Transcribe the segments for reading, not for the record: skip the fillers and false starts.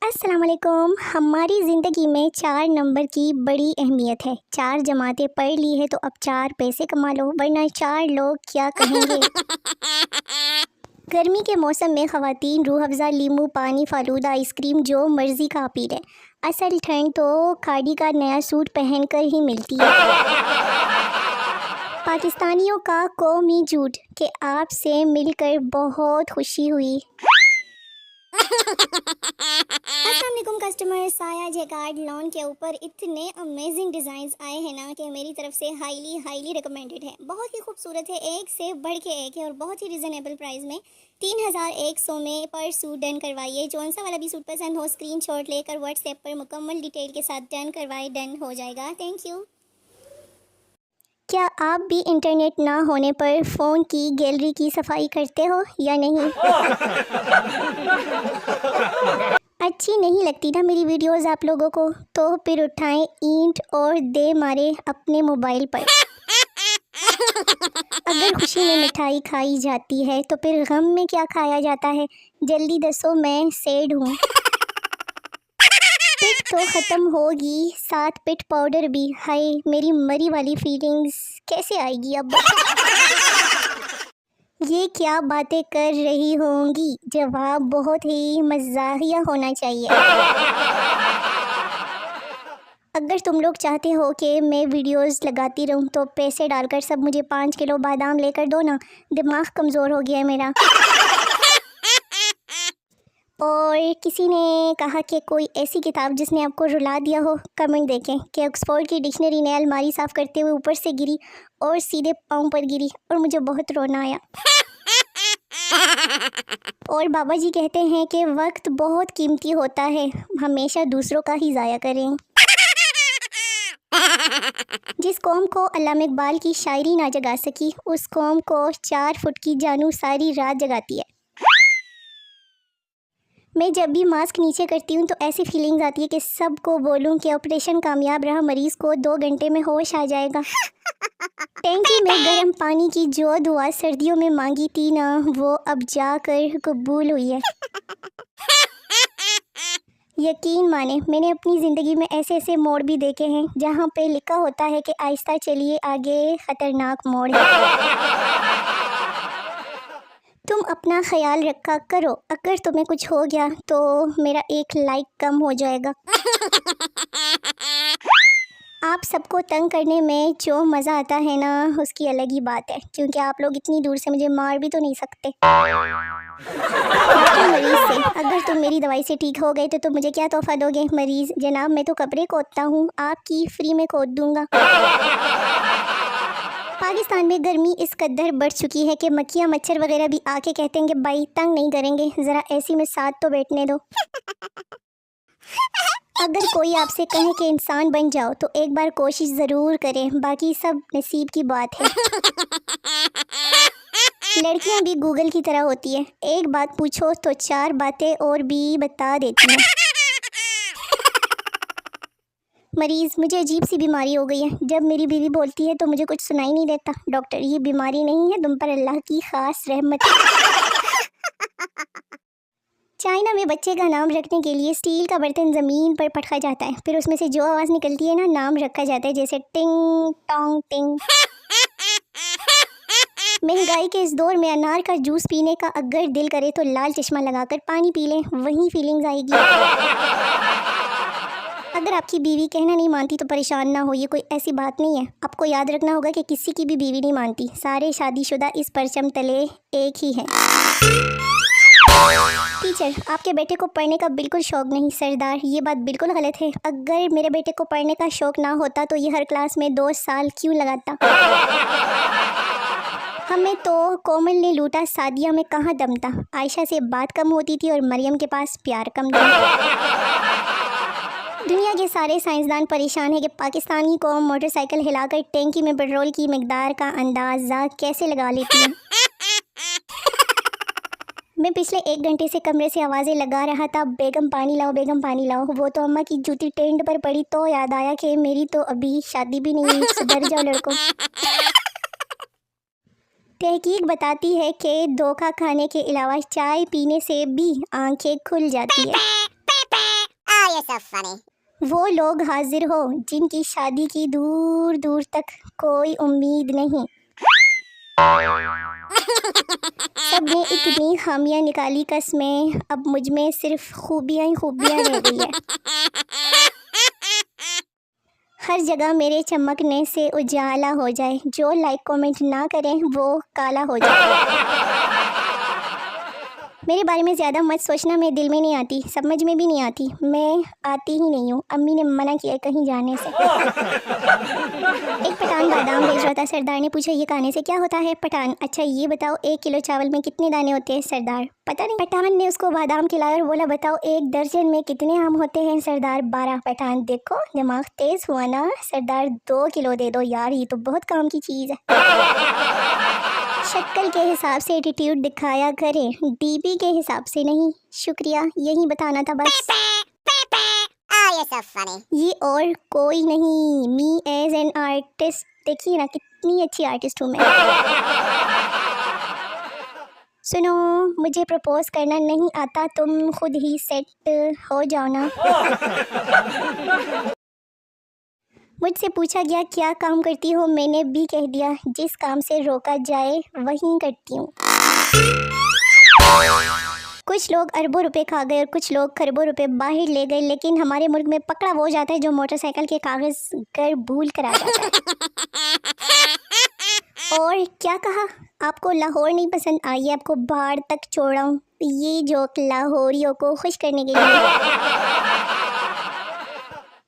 अस्सलाम वालेकुम। हमारी ज़िंदगी में 4 नंबर की बड़ी अहमियत है। 4 जमातें पढ़ ली है तो अब 4 पैसे कमा लो, वरना 4 लोग क्या कहेंगे। गर्मी के मौसम में ख़वातीन रूह अफ़ज़ा, नींबू पानी, फ़ालूदा, आइसक्रीम जो मर्ज़ी खा पी लें। असल ठंड तो खाड़ी का नया सूट पहनकर ही मिलती है। पाकिस्तानियों का कौमी झूठ कि आपसे मिलकर बहुत खुशी हुई। अस्सलाम कस्टमर, साया जैकार्ड लॉन के ऊपर इतने अमेजिंग डिज़ाइंस आए हैं ना कि मेरी तरफ से हाईली रिकमेंडेड है। बहुत ही खूबसूरत है, एक से बढ़ के एक है और बहुत ही रिजनेबल प्राइस में 3100 में पर सूट डन करवाइए। जौन सा वाला भी सूट पसंद हो स्क्रीनशॉट लेकर व्हाट्सएप पर मुकम्मल डिटेल के साथ डन करवाए, डन हो जाएगा। Thank you. क्या आप भी इंटरनेट ना होने पर फ़ोन की गैलरी की सफाई करते हो या नहीं? अच्छी नहीं लगती ना मेरी वीडियोस आप लोगों को, तो फिर उठाएं ईंट और दे मारे अपने मोबाइल पर। अगर खुशी में मिठाई खाई जाती है तो फिर गम में क्या खाया जाता है? जल्दी दसो, मैं सैड हूँ। पिट तो ख़त्म होगी, साथ पिट पाउडर भी। हाय, मेरी मरी वाली फीलिंग्स कैसे आएगी अब? ये क्या बातें कर रही होंगी? जवाब बहुत ही मज़ाहिया होना चाहिए। अगर तुम लोग चाहते हो कि मैं वीडियोस लगाती रहूं तो पैसे डालकर सब मुझे 5 किलो बादाम लेकर दो ना। दिमाग कमज़ोर हो गया है मेरा। और किसी ने कहा कि कोई ऐसी किताब जिसने आपको रुला दिया हो, कमेंट देखें कि ऑक्सफोर्ड की डिक्शनरी ने अलमारी साफ़ करते हुए ऊपर से गिरी और सीधे पाँव पर गिरी और मुझे बहुत रोना आया। और बाबा जी कहते हैं कि वक्त बहुत कीमती होता है, हमेशा दूसरों का ही ज़ाया करें। जिस कौम को अल्लामा इकबाल की शायरी ना जगा सकी, उस कौम को 4 फुट की जानू सारी रात जगाती है। मैं जब भी मास्क नीचे करती हूँ तो ऐसी फीलिंग्स आती है कि सबको बोलूँ कि ऑपरेशन कामयाब रहा, मरीज़ को 2 घंटे में होश आ जाएगा। टैंकी में गर्म पानी की जो दुआ सर्दियों में मांगी थी ना, वो अब जाकर कबूल हुई है। यकीन माने, मैंने अपनी ज़िंदगी में ऐसे ऐसे मोड़ भी देखे हैं जहाँ पे लिखा होता है कि आहिस्ता चलिए, आगे ख़तरनाक मोड़ है। तुम अपना ख्याल रखा करो, अगर तुम्हें कुछ हो गया तो मेरा 1 लाइक कम हो जाएगा। आप सबको तंग करने में जो मज़ा आता है ना, उसकी अलग ही बात है, क्योंकि आप लोग इतनी दूर से मुझे मार भी तो नहीं सकते। मरीज़ से अगर तुम मेरी दवाई से ठीक हो गए तो तुम मुझे क्या तोहफा दोगे? मरीज़ जनाब, मैं तो कब्रें खोदता हूँ, आपकी फ्री में खोद दूँगा। पाकिस्तान में गर्मी इस कदर बढ़ चुकी है कि मक्खियाँ मच्छर वगैरह भी आके कहते हैं कि भाई तंग नहीं करेंगे, ज़रा ऐसी में साथ तो बैठने दो। अगर कोई आपसे कहे कि इंसान बन जाओ तो एक बार कोशिश ज़रूर करें, बाकी सब नसीब की बात है। लड़कियां भी गूगल की तरह होती है, एक बात पूछो तो 4 बातें और भी बता देती हैं। मरीज़, मुझे अजीब सी बीमारी हो गई है, जब मेरी बीवी बोलती है तो मुझे कुछ सुनाई नहीं देता। डॉक्टर, ये बीमारी नहीं है, तुम पर अल्लाह की ख़ास रहमत है। चाइना में बच्चे का नाम रखने के लिए स्टील का बर्तन ज़मीन पर पटका जाता है, फिर उसमें से जो आवाज़ निकलती है ना, नाम रखा जाता है, जैसे टिंग टोंग टिंग। महंगाई के इस दौर में अनार का जूस पीने का अगर दिल करे तो लाल चश्मा लगाकर पानी पी लें, वही फीलिंग्स आएगी। अगर आपकी बीवी कहना नहीं मानती तो परेशान ना हो, ये कोई ऐसी बात नहीं है। आपको याद रखना होगा कि किसी की भी बीवी नहीं मानती, सारे शादीशुदा इस परचम तले एक ही हैं। टीचर, आपके बेटे को पढ़ने का बिल्कुल शौक़ नहीं। सरदार, ये बात बिल्कुल गलत है, अगर मेरे बेटे को पढ़ने का शौक़ ना होता तो ये हर क्लास में 2 साल क्यों लगाता। हमें तो कोमल ने लूटा, सादिया में कहाँ दम था। आयशा से बात कम होती थी और मरियम के पास प्यार कम था। दुनिया के सारे साइंसदान परेशान है कि पाकिस्तानी कौम मोटरसाइकिल हिलाकर टैंकी में पेट्रोल की मिकदार का अंदाज़ा कैसे लगा लेती है। मैं पिछले 1 घंटे से कमरे से आवाज़ें लगा रहा था, बेगम पानी लाओ, बेगम पानी लाओ। वो तो अम्मा की जूती टेंट पर पड़ी तो याद आया कि मेरी तो अभी शादी भी नहीं हुई, सुधर जाओ लड़कों। तहकीक बताती है कि धोखा खाने के अलावा चाय पीने से भी आंखें खुल जाती है। you're so funny. वो लोग हाजिर हो जिनकी शादी की दूर दूर तक कोई उम्मीद नहीं। सबने इतनी खामियां निकाली कसमें, अब मुझ में सिर्फ खूबियां ही खूबियां रह गई है। हर जगह मेरे चमकने से उजाला हो जाए, जो लाइक कमेंट ना करें वो काला हो जाए। मेरे बारे में ज़्यादा मत सोचना, मैं दिल में नहीं आती, समझ में भी नहीं आती, मैं आती ही नहीं हूँ। अम्मी ने मना किया कहीं जाने से। एक पठान बादाम बेच रहा था, सरदार ने पूछा ये खाने से क्या होता है? पठान: अच्छा ये बताओ 1 किलो चावल में कितने दाने होते हैं? सरदार: पता नहीं। पठान ने उसको बादाम खिलाया और बोला बताओ 1 दर्जन में कितने आम होते हैं? सरदार: 12। पठान: देखो दिमाग तेज हुआ ना। सरदार: 2 किलो दे दो यार, ये तो बहुत काम की चीज़ है। शक्ल के हिसाब से एटीट्यूड दिखाया करें, डीपी के हिसाब से नहीं। शुक्रिया, यही बताना था बस। Oh, you're so funny. ये और कोई नहीं, मी एज एन आर्टिस्ट। देखिए ना कितनी अच्छी आर्टिस्ट हूँ मैं। सुनो, मुझे प्रपोज करना नहीं आता, तुम खुद ही सेट हो जाओ ना। मुझसे पूछा गया क्या काम करती हो, मैंने भी कह दिया जिस काम से रोका जाए वही करती हूँ। कुछ लोग अरबों रुपए खा गए और कुछ लोग खरबों रुपए बाहर ले गए, लेकिन हमारे मुल्क में पकड़ा वो जाता है जो मोटरसाइकिल के कागज कर भूल कर आ जाता है। और क्या कहा, आपको लाहौर नहीं पसंद, आइए आपको बाहर तक छोड़ाऊँ। ये जोक लाहौरियों को खुश करने के लिए।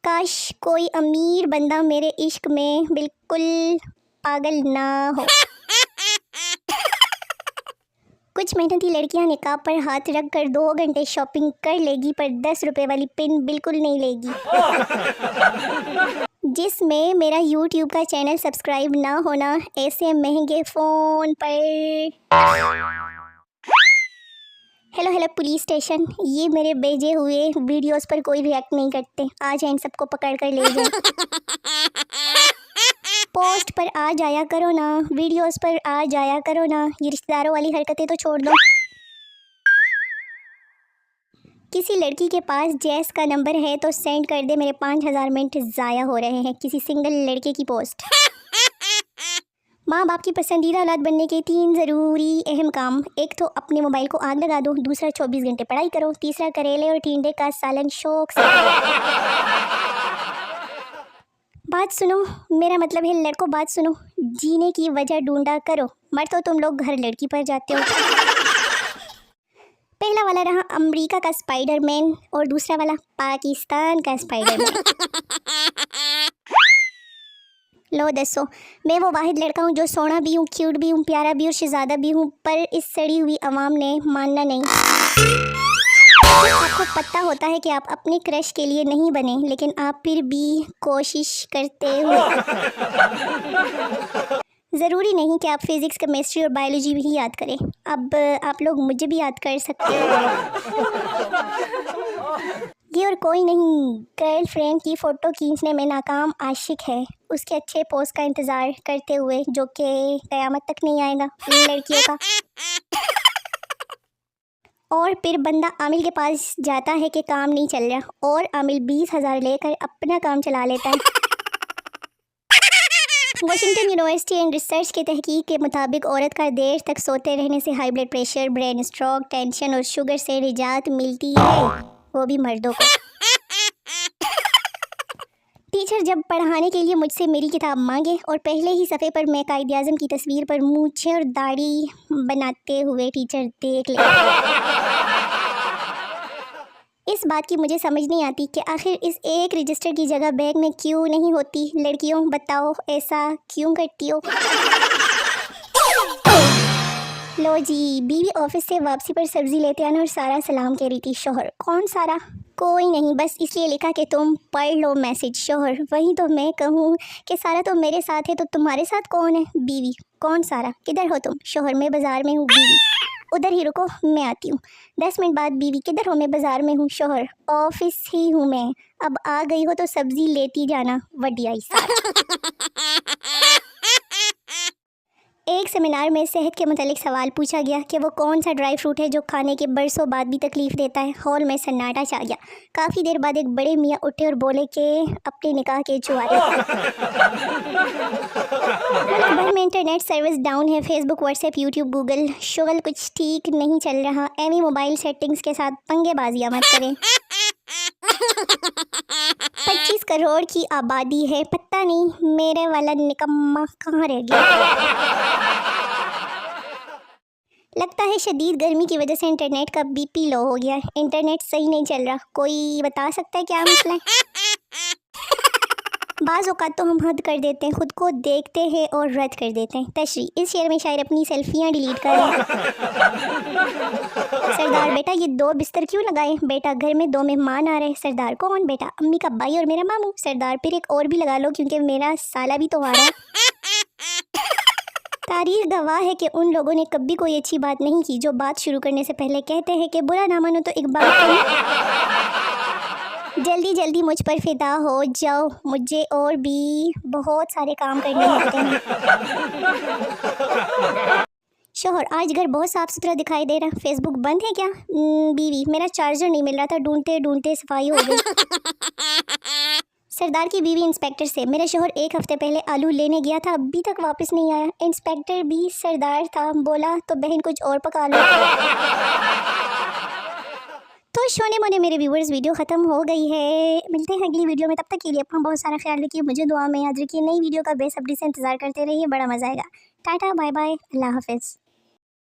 काश कोई अमीर बंदा मेरे इश्क में बिल्कुल पागल ना हो। कुछ मेहनती लड़कियां निकाब पर हाथ रख कर 2 घंटे शॉपिंग कर लेगी, पर 10 रुपए वाली पिन बिल्कुल नहीं लेगी। जिसमें मेरा YouTube का चैनल सब्सक्राइब ना होना, ऐसे महंगे फ़ोन पर। हेलो हेलो पुलिस स्टेशन, ये मेरे भेजे हुए वीडियोस पर कोई रिएक्ट नहीं करते, आ जाए इन सबको पकड़ कर ले जाए। पोस्ट पर आ जाया करो ना, वीडियोस पर आ जाया करो ना, ये रिश्तेदारों वाली हरकतें तो छोड़ दो। किसी लड़की के पास जैस का नंबर है तो सेंड कर दे, मेरे 5000 मिनट ज़ाया हो रहे हैं। किसी सिंगल लड़के की पोस्ट। माँ बाप की पसंदीदा औलाद बनने के 3 ज़रूरी अहम काम। एक तो अपने मोबाइल को आग लगा दो, दूसरा 24 घंटे पढ़ाई करो, तीसरा करेले और टिंडे का सालन शौक से। बात सुनो, मेरा मतलब है लड़कों बात सुनो, जीने की वजह ढूंढा करो। मर तो तुम लोग घर लड़की पर जाते हो। पहला वाला रहा अमेरिका का स्पाइडरमैन और दूसरा वाला पाकिस्तान का स्पाइडरमैन। लो दसो, मैं वो वाहिद लड़का हूँ जो सोना भी हूँ, क्यूट भी हूँ, प्यारा भी और शहजादा भी हूँ, पर इस सड़ी हुई अवाम ने मानना नहीं। आपको पता होता है कि आप अपने क्रश के लिए नहीं बने, लेकिन आप फिर भी कोशिश करते हो। ज़रूरी नहीं कि आप फिज़िक्स, केमिस्ट्री और बायोलॉजी भी याद करें, अब आप लोग मुझे भी याद कर सकते हो। ये और कोई नहीं, गर्लफ्रेंड की फ़ोटो खींचने में नाकाम आशिक है, उसके अच्छे पोस्ट का इंतज़ार करते हुए, जो कि क़यामत तक नहीं आएगा लड़कियों का। और फिर बंदा आमिल के पास जाता है कि काम नहीं चल रहा, और आमिल 20,000 लेकर अपना काम चला लेता है। वाशिंगटन यूनिवर्सिटी एंड रिसर्च के तहकीक के मुताबिक औरत का देर तक सोते रहने से high blood pressure, brain stroke, tension और शुगर से निजात मिलती है, वो भी मर्दों को। टीचर जब पढ़ाने के लिए मुझसे मेरी किताब मांगे और पहले ही सफ़े पर मैं कायद आज़म की तस्वीर पर मूछें और दाढ़ी बनाते हुए टीचर देख ले, इस बात की मुझे समझ नहीं आती कि आखिर इस एक रजिस्टर की जगह बैग में क्यों नहीं होती। लड़कियों बताओ ऐसा क्यों करती हो? लो जी, बीवी ऑफिस से वापसी पर सब्जी लेते आना और सारा सलाम कह रही थी। शोहर: कौन सारा? कोई नहीं, बस इसलिए लिखा कि तुम पढ़ लो मैसेज। शोहर: वही तो मैं कहूँ कि सारा तो मेरे साथ है, तो तुम्हारे साथ कौन है? बीवी: कौन सारा? किधर हो तुम? शोहर: मैं बाज़ार में हूँ। बीवी: उधर ही रुको, मैं आती हूँ। 10 मिनट बाद बीवी: किधर हो? मैं बाज़ार में हूँ। शोहर: ऑफिस ही हूँ मैं, अब आ गई हो तो सब्जी लेती जाना। वडियाई सारा। एक सेमिनार में सेहत के मुतालिक सवाल पूछा गया कि वो कौन सा ड्राई फ्रूट है जो खाने के बरसों बाद भी तकलीफ़ देता है। हॉल में सन्नाटा छा गया। काफ़ी देर बाद एक बड़े मियाँ उठे और बोले कि अपने निकाह के चुवारे। मुल्क भर में इंटरनेट सर्विस डाउन है। फेसबुक, व्हाट्सएप, यूट्यूब, गूगल, शुगल कुछ ठीक नहीं चल रहा। एमी मोबाइल सेटिंग्स के साथ पंगेबाजियाँ मत करें। 25 करोड़ की आबादी है, पता नहीं मेरे वाला निकम्मा कहाँ रह गया। लगता है शदीद गर्मी की वजह से इंटरनेट का बीपी लो हो गया है। इंटरनेट सही नहीं चल रहा। कोई बता सकता है क्या मसला है? बाज़ औक़ात तो हम हद कर देते हैं, खुद को देखते हैं और रद्द कर देते हैं। तशरी, इस शेर में शायर अपनी सेल्फियाँ डिलीट कर रहे हैं। सरदार बेटा ये 2 बिस्तर क्यों लगाए? बेटा घर में 2 मेहमान आ रहे हैं। सरदार कौन? बेटा अम्मी का भाई और मेरा मामू। सरदार फिर एक और भी लगा लो क्योंकि मेरा साला भी तो आ रहा है। तारीख गवाह है कि उन लोगों ने कभी कोई अच्छी बात नहीं की जो बात शुरू करने से पहले कहते हैं कि बुरा ना मानो तो एक बात करूं। जल्दी जल्दी मुझ पर फिदा हो जाओ, मुझे और भी बहुत सारे काम करने होते हैं। शोहर, आज घर बहुत साफ़ सुथरा दिखाई दे रहा। फेसबुक बंद है क्या? बीवी, मेरा चार्जर नहीं मिल रहा था, ढूंढते ढूंढते सफाई हो गई। सरदार की बीवी इंस्पेक्टर से, मेरा शोहर 1 हफ्ते पहले आलू लेने गया था, अभी तक वापस नहीं आया। इंस्पेक्टर भी सरदार था, बोला तो बहन कुछ और पका लो। तो शोने मोने मेरे व्यूवर्स, वीडियो ख़त्म हो गई है। मिलते हैं अगली वीडियो में, तब तक के लिए अपना बहुत सारा ख्याल रखिए, मुझे दुआ में याद रखिए। नई वीडियो का बेसब्री से इंतज़ार करते रहिए, बड़ा मज़ा आएगा। टाटा बाय बाय, अल्लाह हाफ़िज़।